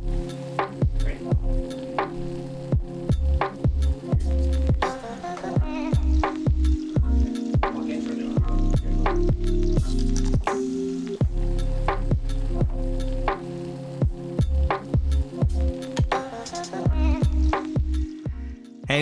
Hey,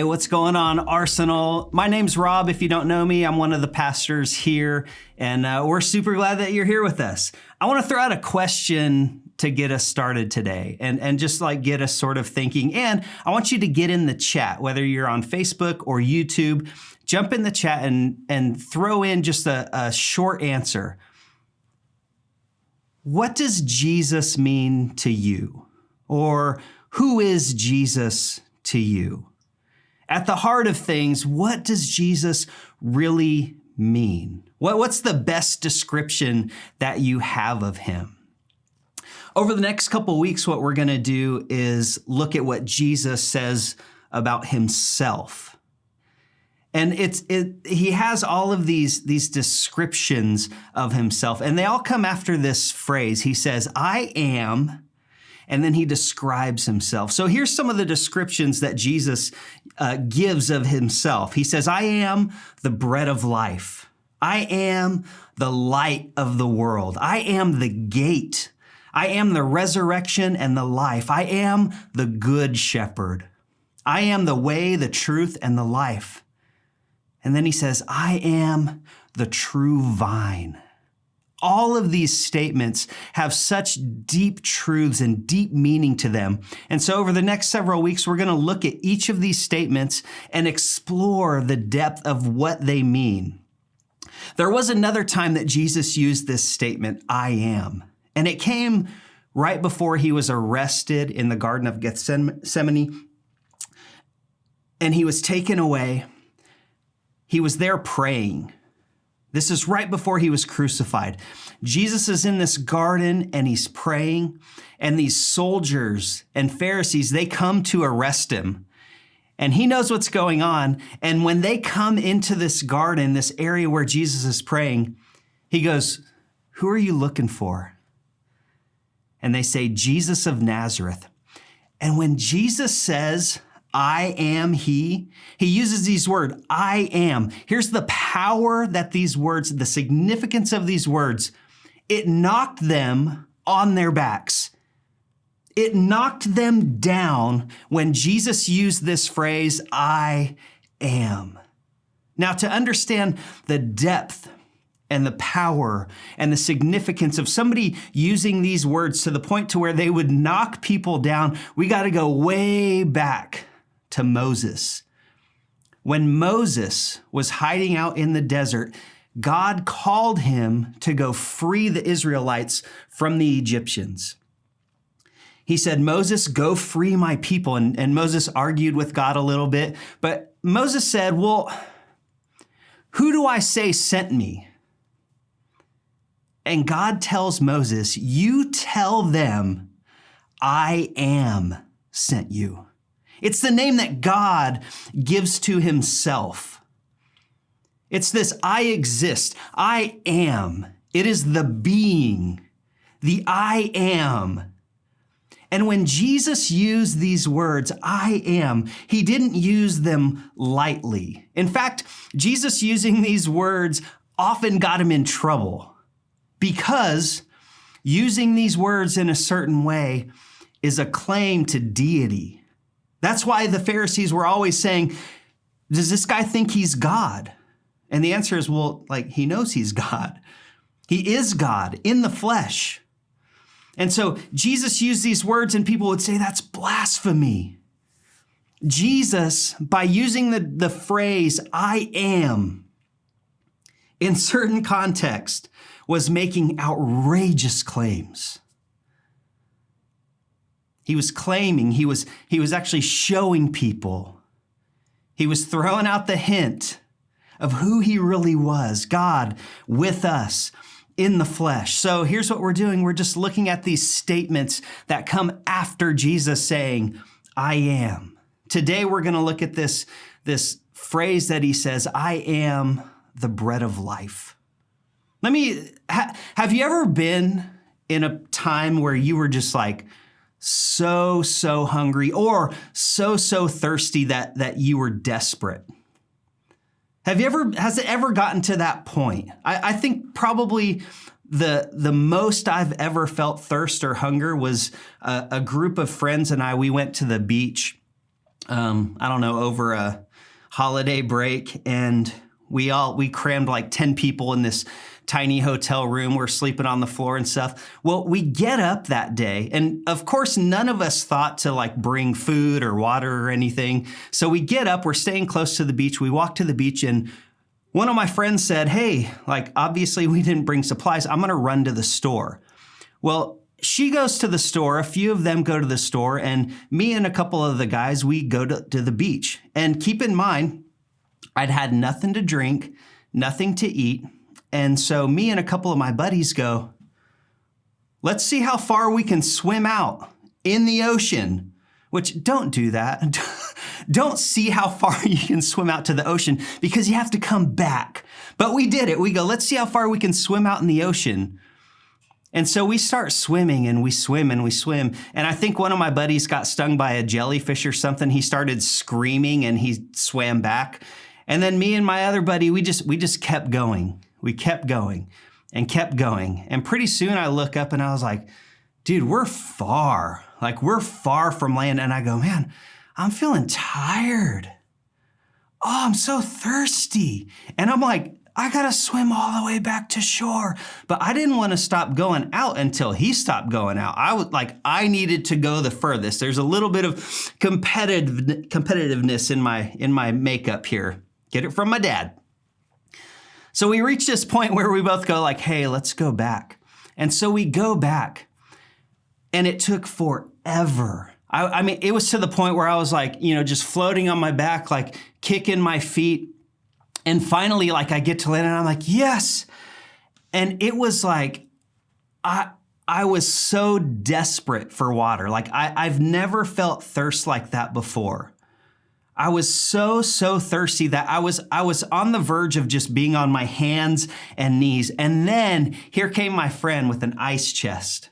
what's going on, Arsenal? My name's Rob. If you don't know me, I'm one of the pastors here, and we're super glad that you're here with us. I want to throw out a question to get us started today and just like get us sort of thinking. And I want you to get in the chat, whether you're on Facebook or YouTube, jump in the chat and throw in just a short answer. What does Jesus mean to you? Or who is Jesus to you? At the heart of things, what does Jesus really mean? What's the best description that you have of him? Over the next couple of weeks, what we're going to do is look at what Jesus says about himself. And he has all of these descriptions of himself, and they all come after this phrase. He says, I am, and then he describes himself. So here's some of the descriptions that Jesus gives of himself. He says, I am the bread of life. I am the light of the world. I am the gate. I am the resurrection and the life. I am the good shepherd. I am the way, the truth, and the life. And then he says, I am the true vine. All of these statements have such deep truths and deep meaning to them. And so over the next several weeks, we're going to look at each of these statements and explore the depth of what they mean. There was another time that Jesus used this statement, I am. And it came right before he was arrested in the Garden of Gethsemane. And he was taken away. He was there praying. This is right before he was crucified. Jesus is in this garden and he's praying, and these soldiers and Pharisees, they come to arrest him. And he knows what's going on. And when they come into this garden, this area where Jesus is praying, he goes, who are you looking for? And they say, Jesus of Nazareth. And when Jesus says, I am he uses these words, I am. Here's the power that these words, the significance of these words, it knocked them on their backs. It knocked them down when Jesus used this phrase, I am. Now, to understand the depth and the power and the significance of somebody using these words to the point to where they would knock people down, we got to go way back to Moses. When Moses was hiding out in the desert, God called him to go free the Israelites from the Egyptians. He said, Moses, go free my people. And Moses argued with God a little bit, but Moses said, well, who do I say sent me? And God tells Moses, you tell them, I am sent you. It's the name that God gives to himself. It's this I exist, I am. It is the being, the I am. And when Jesus used these words, I am, he didn't use them lightly. In fact, Jesus using these words often got him in trouble because using these words in a certain way is a claim to deity. That's why the Pharisees were always saying, does this guy think he's God? And the answer is, well, he knows he's God. He is God in the flesh. And so Jesus used these words and people would say, that's blasphemy. Jesus, by using the phrase, I am, in certain context, was making outrageous claims. He was claiming, he was actually showing people. He was throwing out the hint of who he really was, God with us in the flesh. So here's what we're doing. We're just looking at these statements that come after Jesus saying, I am. Today, we're going to look at this phrase that he says, I am the bread of life. Have you ever been in a time where you were just like, so hungry or so thirsty that you were desperate? Has it ever gotten to that point? I think probably the most I've ever felt thirst or hunger was a group of friends and we went to the beach, over a holiday break, and we crammed like 10 people in this tiny hotel room. We're sleeping on the floor and stuff. Well, we get up that day, and of course, none of us thought to like bring food or water or anything. So we get up, we're staying close to the beach. We walk to the beach, and one of my friends said, hey, like, obviously we didn't bring supplies. I'm going to run to the store. Well, she goes to the store. A few of them go to the store, and me and a couple of the guys, we go to the beach. And keep in mind, I'd had nothing to drink, nothing to eat. And so me and a couple of my buddies go, let's see how far we can swim out in the ocean, which don't do that. Don't see how far you can swim out to the ocean because you have to come back. But we did it. We go, let's see how far we can swim out in the ocean. And so we start swimming and we swim and we swim. And I think one of my buddies got stung by a jellyfish or something. He started screaming and he swam back. And then me and my other buddy, we just kept going. We kept going and kept going. And pretty soon I look up and I was like, dude, we're far from land. And I go, man, I'm feeling tired. Oh, I'm so thirsty. And I'm like, I gotta swim all the way back to shore. But I didn't want to stop going out until he stopped going out. I needed to go the furthest. There's a little bit of competitiveness in my makeup here. Get it from my dad. So we reach this point where we both go like, hey, let's go back. And so we go back, and it took forever. I mean, it was to the point where I was like, just floating on my back, like kicking my feet. And finally, like I get to land and I'm like, yes. And it was like, I was so desperate for water. Like I've never felt thirst like that before. I was so thirsty that I was on the verge of just being on my hands and knees. And then here came my friend with an ice chest.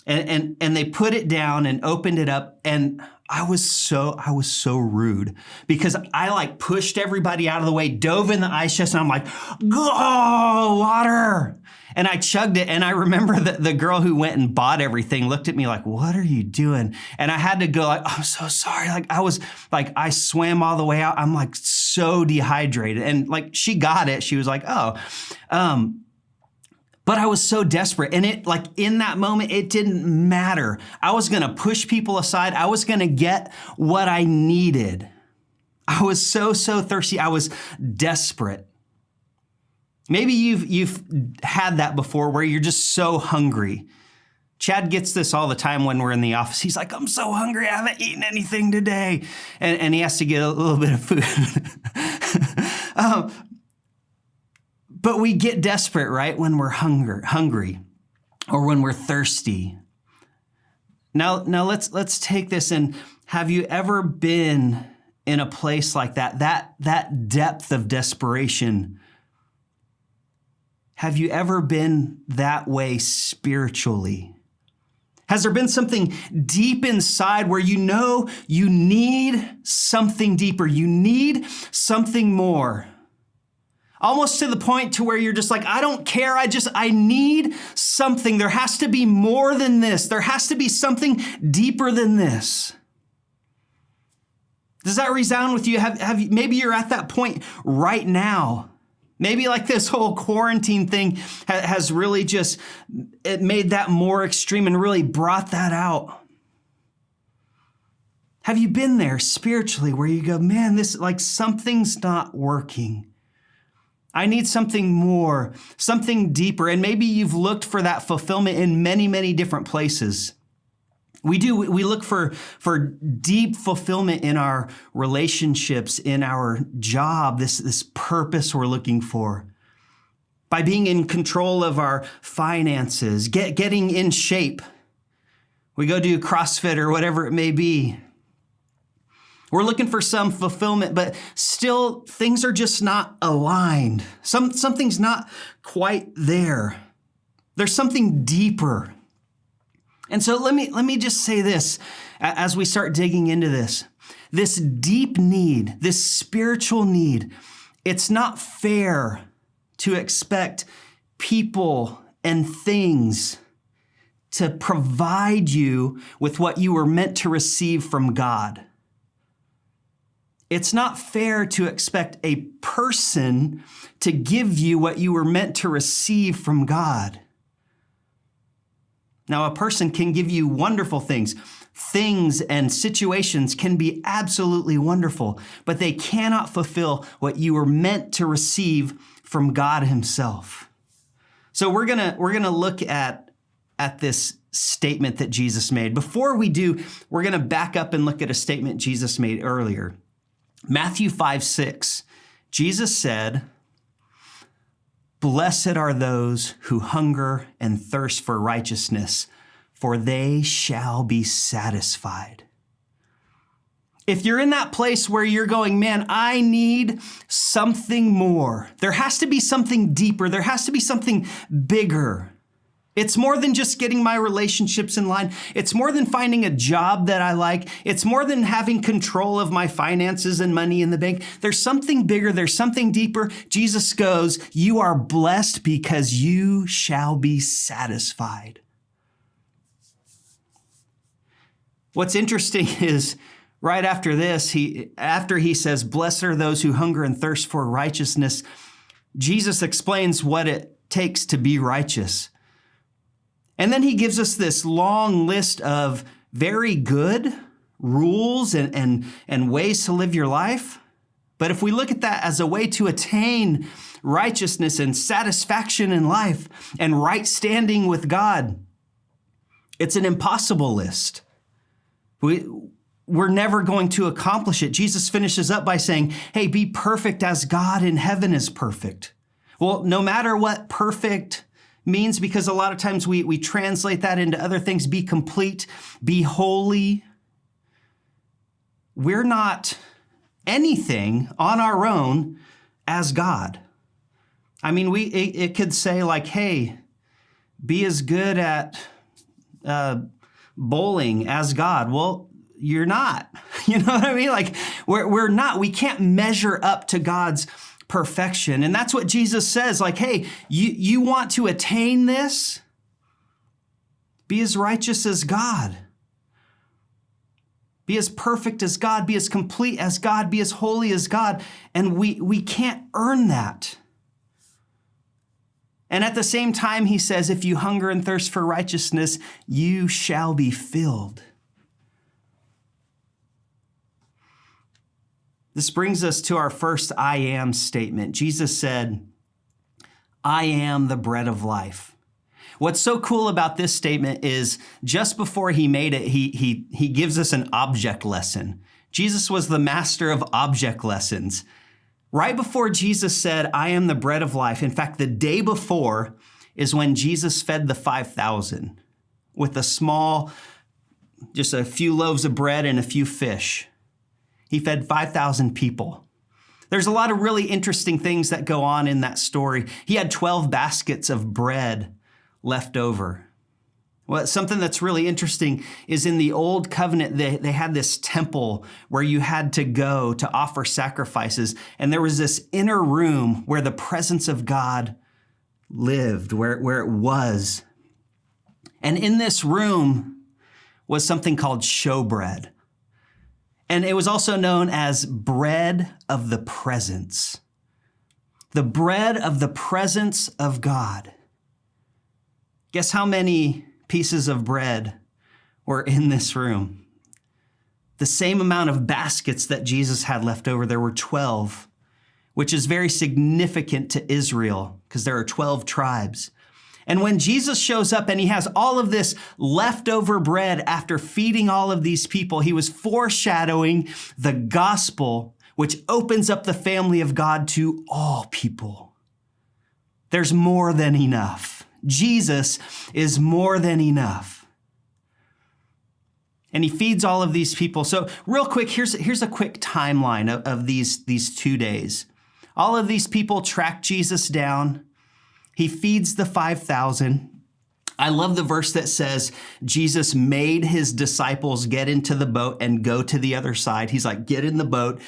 And they put it down and opened it up, and I was so rude because I like pushed everybody out of the way, dove in the ice chest, and I'm like, go, water. And I chugged it, and I remember that the girl who went and bought everything looked at me like, what are you doing? And I had to go like, I'm so sorry. Like I swam all the way out. I'm like so dehydrated. And like she got it. She was like, oh. But I was so desperate. And it like in that moment, it didn't matter. I was going to push people aside. I was going to get what I needed. I was so thirsty. I was desperate. Maybe you've had that before where you're just so hungry. Chad gets this all the time when we're in the office. He's like, I'm so hungry. I haven't eaten anything today. And he has to get a little bit of food. But we get desperate, right? When we're hungry or when we're thirsty. Now let's take this, and have you ever been in a place like that depth of desperation? Have you ever been that way spiritually? Has there been something deep inside where you know you need something deeper? You need something more. Almost to the point to where you're just like, I don't care. I need something. There has to be more than this. There has to be something deeper than this. Does that resound with you? Have you, maybe you're at that point right now. Maybe like this whole quarantine thing has really just it made that more extreme and really brought that out. Have you been there spiritually where you go, man, this like something's not working. I need something more, something deeper. And maybe you've looked for that fulfillment in many, many different places. We look for deep fulfillment in our relationships, in our job, this purpose we're looking for. By being in control of our finances, getting in shape. We go do CrossFit or whatever it may be. We're looking for some fulfillment, but still things are just not aligned. Something's not quite there. There's something deeper. And so let me just say this as we start digging into this. This deep need, this spiritual need, it's not fair to expect people and things to provide you with what you were meant to receive from God. It's not fair to expect a person to give you what you were meant to receive from God. Now, a person can give you wonderful things. Things and situations can be absolutely wonderful, but they cannot fulfill what you were meant to receive from God himself. So we're gonna look at this statement that Jesus made. Before we do, we're gonna back up and look at a statement Jesus made earlier. Matthew 5:6, Jesus said, "Blessed are those who hunger and thirst for righteousness, for they shall be satisfied." If you're in that place where you're going, man, I need something more. There has to be something deeper. There has to be something bigger. It's more than just getting my relationships in line. It's more than finding a job that I like. It's more than having control of my finances and money in the bank. There's something bigger. There's something deeper. Jesus goes, you are blessed because you shall be satisfied. What's interesting is right after this, after he says, blessed are those who hunger and thirst for righteousness, Jesus explains what it takes to be righteous. And then he gives us this long list of very good rules and ways to live your life. But if we look at that as a way to attain righteousness and satisfaction in life and right standing with God, it's an impossible list. We're never going to accomplish it. Jesus finishes up by saying, hey, be perfect as God in heaven is perfect. Well, no matter what perfect means, because a lot of times we translate that into other things, be complete, be holy. We're not anything on our own as God. I mean, it could say like, hey, be as good at bowling as God. Well, you're not. You know what I mean? Like we're not. We can't measure up to God's perfection. And that's what Jesus says, like, hey, you want to attain this? Be as righteous as God. Be as perfect as God. Be as complete as God. Be as holy as God. And we can't earn that. And at the same time, he says, if you hunger and thirst for righteousness, you shall be filled. This brings us to our first I am statement. Jesus said, I am the bread of life. What's so cool about this statement is just before he made it, he gives us an object lesson. Jesus was the master of object lessons. Right before Jesus said, I am the bread of life. In fact, the day before is when Jesus fed the 5,000 with just a few loaves of bread and a few fish. He fed 5,000 people. There's a lot of really interesting things that go on in that story. He had 12 baskets of bread left over. Well, something that's really interesting is in the old covenant, they had this temple where you had to go to offer sacrifices. And there was this inner room where the presence of God lived, where it was. And in this room was something called showbread. And it was also known as bread of the presence. The bread of the presence of God. Guess how many pieces of bread were in this room? The same amount of baskets that Jesus had left over. There were 12, which is very significant to Israel because there are 12 tribes. And when Jesus shows up and he has all of this leftover bread after feeding all of these people, he was foreshadowing the gospel, which opens up the family of God to all people. There's more than enough. Jesus is more than enough. And he feeds all of these people. So real quick, here's a quick timeline of these 2 days. All of these people track Jesus down. He feeds the 5,000. I love the verse that says Jesus made his disciples get into the boat and go to the other side. He's like, get in the boat,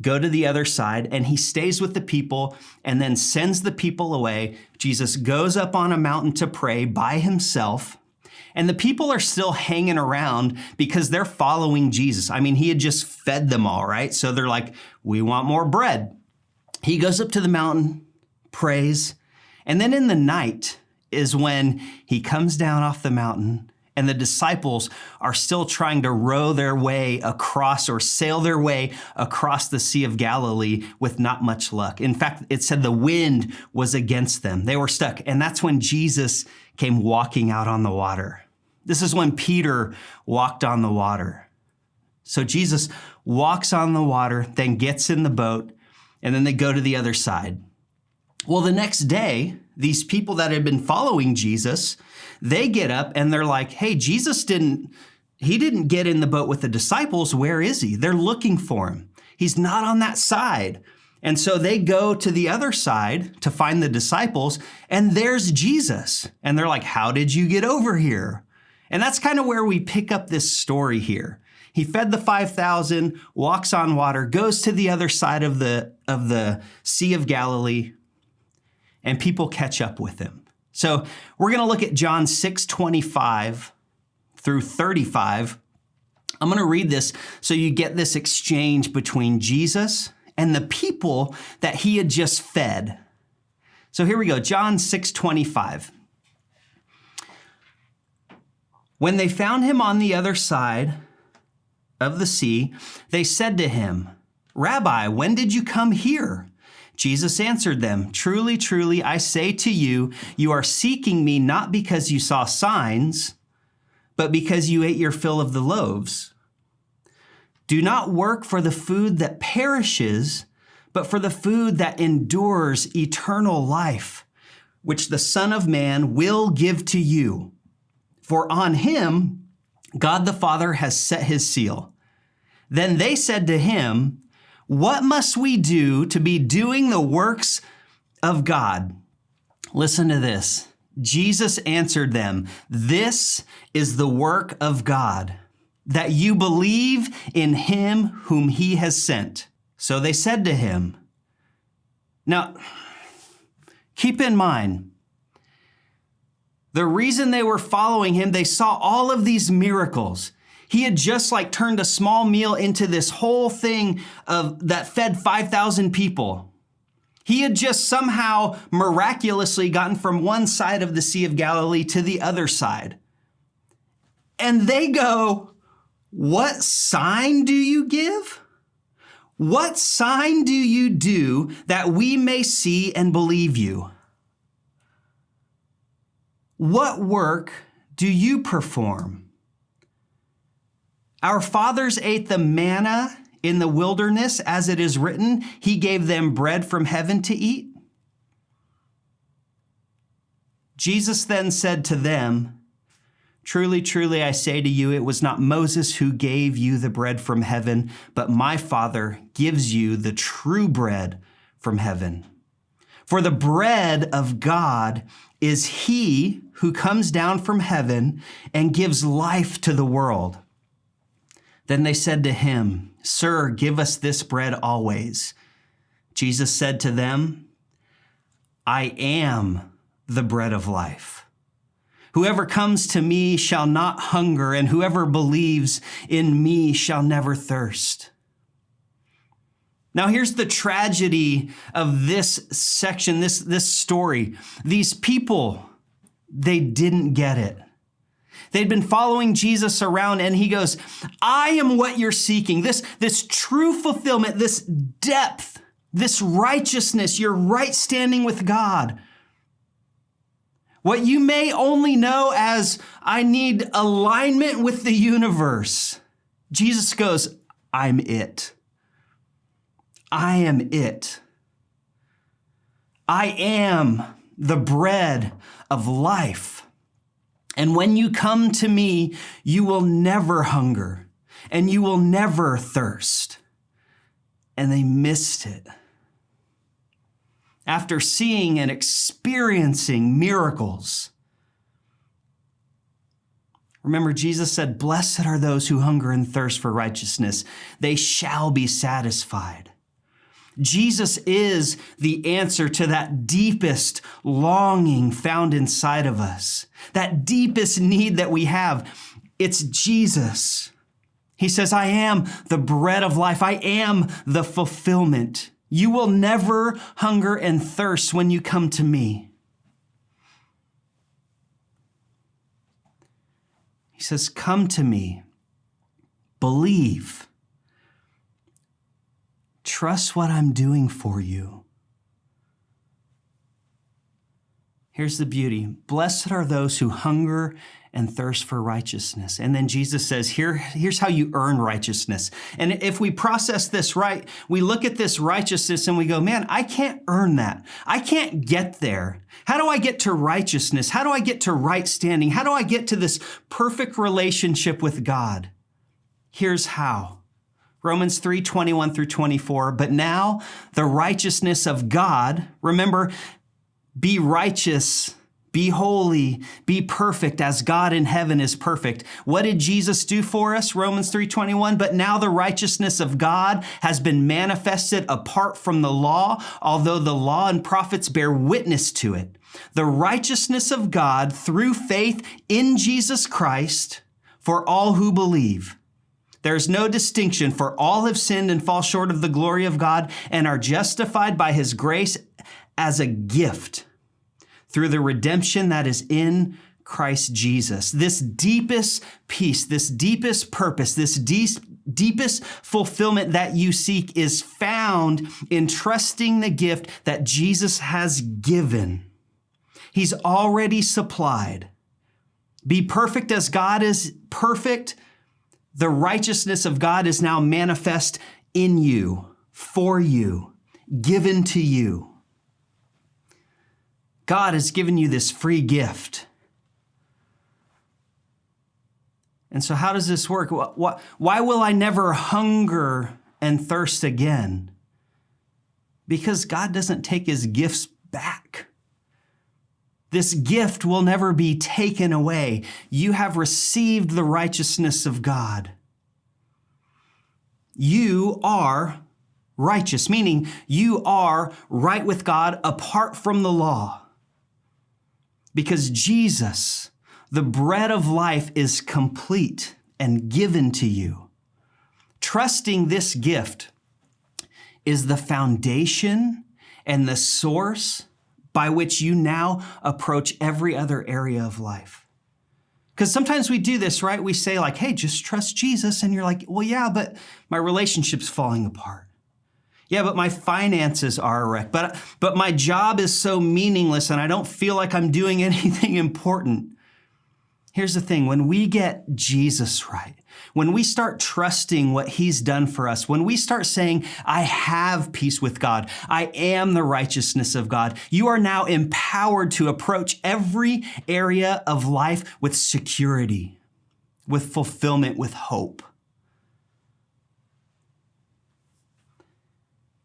go to the other side. And he stays with the people and then sends the people away. Jesus goes up on a mountain to pray by himself. And the people are still hanging around because they're following Jesus. I mean, he had just fed them all, right? So they're like, we want more bread. He goes up to the mountain, prays. And then in the night is when he comes down off the mountain and the disciples are still trying to row their way across or sail their way across the Sea of Galilee with not much luck. In fact, it said the wind was against them. They were stuck. And that's when Jesus came walking out on the water. This is when Peter walked on the water. So Jesus walks on the water, then gets in the boat, and then they go to the other side. Well, the next day, these people that had been following Jesus, they get up and they're like, hey, Jesus didn't get in the boat with the disciples. Where is he? They're looking for him. He's not on that side. And so they go to the other side to find the disciples, and there's Jesus. And they're like, how did you get over here? And that's kind of where we pick up this story here. He fed the 5,000, walks on water, goes to the other side of the Sea of Galilee, and people catch up with him. So we're going to look at John 6:25 through 35. I'm going to read this so you get this exchange between Jesus and the people that he had just fed. So here we go, John 6:25. When they found him on the other side of the sea, they said to him, Rabbi, when did you come here? Jesus answered them, truly, truly, I say to you, you are seeking me not because you saw signs, but because you ate your fill of the loaves. Do not work for the food that perishes, but for the food that endures eternal life, which the Son of Man will give to you. For on him, God the Father has set his seal. Then they said to him, what must we do to be doing the works of God? Listen to this. Jesus answered them, this is the work of God, that you believe in him whom he has sent. So they said to him, now, keep in mind, the reason they were following him, they saw all of these miracles. He had just turned a small meal into this whole thing that fed 5,000 people. He had just somehow miraculously gotten from one side of the Sea of Galilee to the other side. And they go, what sign do you give? What sign do you do that we may see and believe you? What work do you perform? Our fathers ate the manna in the wilderness, as it is written, he gave them bread from heaven to eat. Jesus then said to them, truly, truly, I say to you, it was not Moses who gave you the bread from heaven, but my Father gives you the true bread from heaven. For the bread of God is he who comes down from heaven and gives life to the world. Then they said to him, Sir, give us this bread always. Jesus said to them, I am the bread of life. Whoever comes to me shall not hunger, and whoever believes in me shall never thirst. Now here's the tragedy of this section, this story. These people, they didn't get it. They'd been following Jesus around, and he goes, I am what you're seeking. This true fulfillment, this depth, this righteousness, your right standing with God. What you may only know as, I need alignment with the universe. Jesus goes, I'm it. I am it. I am the bread of life. And when you come to me, you will never hunger and you will never thirst. And they missed it. After seeing and experiencing miracles, Remember, Jesus said, "Blessed are those who hunger and thirst for righteousness. They shall be satisfied." Jesus is the answer to that deepest longing found inside of us, that deepest need that we have. It's Jesus. He says, "I am the bread of life. I am the fulfillment. You will never hunger and thirst when you come to me." He says, "Come to me, believe, trust what I'm doing for you." Here's the beauty. Blessed are those who hunger and thirst for righteousness. And then Jesus says, here's how you earn righteousness. And if we process this right, we look at this righteousness and we go, man, I can't earn that. I can't get there. How do I get to righteousness? How do I get to right standing? How do I get to this perfect relationship with God? Here's how. Romans 3:21 through 24. But now the righteousness of God, remember, be righteous, be holy, be perfect as God in heaven is perfect. What did Jesus do for us? Romans 3:21. But now the righteousness of God has been manifested apart from the law, although the law and prophets bear witness to it. The righteousness of God through faith in Jesus Christ for all who believe. There is no distinction, for all have sinned and fall short of the glory of God and are justified by his grace as a gift through the redemption that is in Christ Jesus. This deepest peace, this deepest purpose, this deepest fulfillment that you seek is found in trusting the gift that Jesus has given. He's already supplied. Be perfect as God is perfect. The righteousness of God is now manifest in you, for you, given to you. God has given you this free gift. And so how does this work? Why will I never hunger and thirst again? Because God doesn't take his gifts back. This gift will never be taken away. You have received the righteousness of God. You are righteous, meaning you are right with God apart from the law. Because Jesus, the bread of life, is complete and given to you. Trusting this gift is the foundation and the source by which you now approach every other area of life. Because sometimes we do this, right? We say like, hey, just trust Jesus. And you're like, well, yeah, but my relationship's falling apart. Yeah, but my finances are a wreck. But my job is so meaningless and I don't feel like I'm doing anything important. Here's the thing. When we get Jesus right, when we start trusting what he's done for us, when we start saying, I have peace with God, I am the righteousness of God, you are now empowered to approach every area of life with security, with fulfillment, with hope.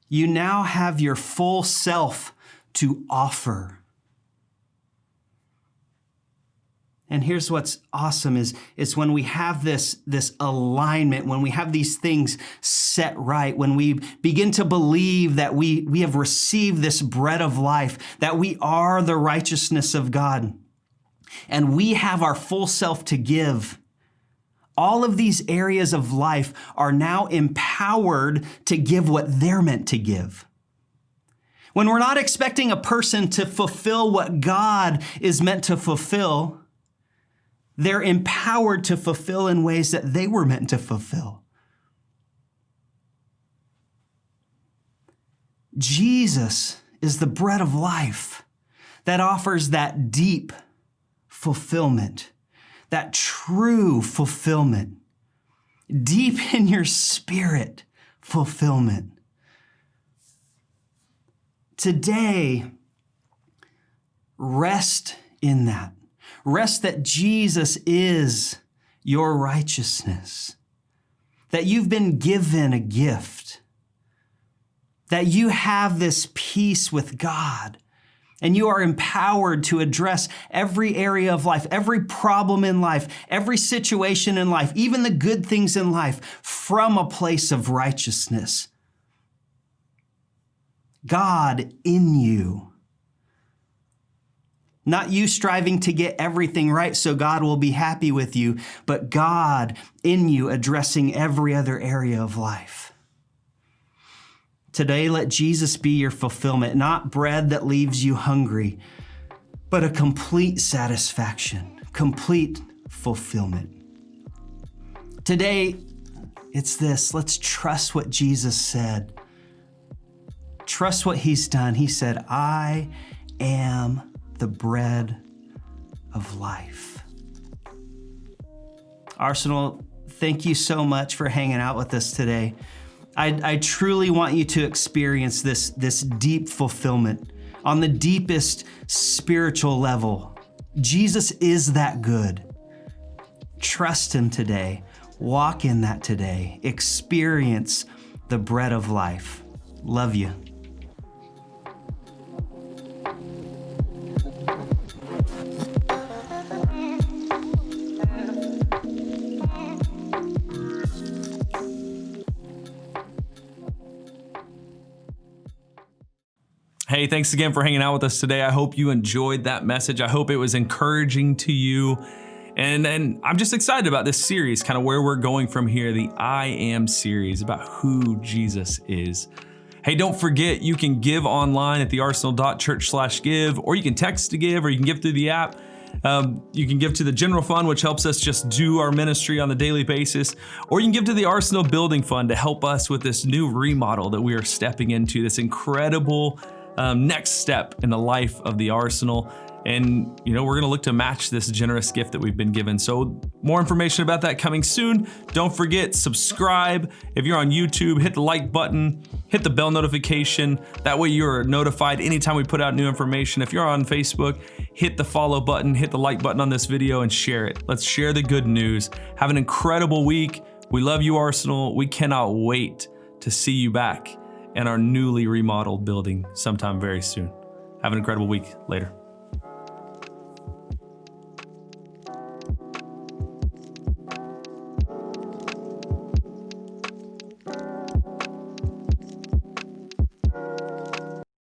You now have your full self to offer. And here's what's awesome is when we have this alignment, when we have these things set right, when we begin to believe that we have received this bread of life, that we are the righteousness of God, and we have our full self to give. All of these areas of life are now empowered to give what they're meant to give. When we're not expecting a person to fulfill what God is meant to fulfill, they're empowered to fulfill in ways that they were meant to fulfill. Jesus is the bread of life that offers that deep fulfillment, that true fulfillment, deep in your spirit fulfillment. Today, rest in that. Rest that Jesus is your righteousness, that you've been given a gift, that you have this peace with God, And you are empowered to address every area of life, every problem in life, every situation in life, even the good things in life, from a place of righteousness. God in you. Not you striving to get everything right so God will be happy with you, but God in you addressing every other area of life. Today, let Jesus be your fulfillment, not bread that leaves you hungry, but a complete satisfaction, complete fulfillment. Today, it's this. Let's trust what Jesus said. Trust what he's done. He said, I am the bread of life. Arsenal, thank you so much for hanging out with us today. I truly want you to experience this deep fulfillment on the deepest spiritual level. Jesus is that good. Trust him today. Walk in that today. Experience the bread of life. Love you. Hey, thanks again for hanging out with us today. I hope you enjoyed that message. I hope it was encouraging to you. And I'm just excited about this series, kind of where we're going from here, the I Am series about who Jesus is. Hey, don't forget, you can give online at thearsenal.church/give, or you can text to give, or you can give through the app. You can give to the general fund, which helps us just do our ministry on the daily basis, or you can give to the Arsenal Building Fund to help us with this new remodel that we are stepping into, this incredible next step in the life of the Arsenal. And, we're going to look to match this generous gift that we've been given. So more information about that coming soon. Don't forget, subscribe. If you're on YouTube, hit the like button, hit the bell notification. That way you're notified anytime we put out new information. If you're on Facebook, hit the follow button, hit the like button on this video and share it. Let's share the good news. Have an incredible week. We love you, Arsenal. We cannot wait to see you back in our newly remodeled building sometime very soon. Have an incredible week. Later.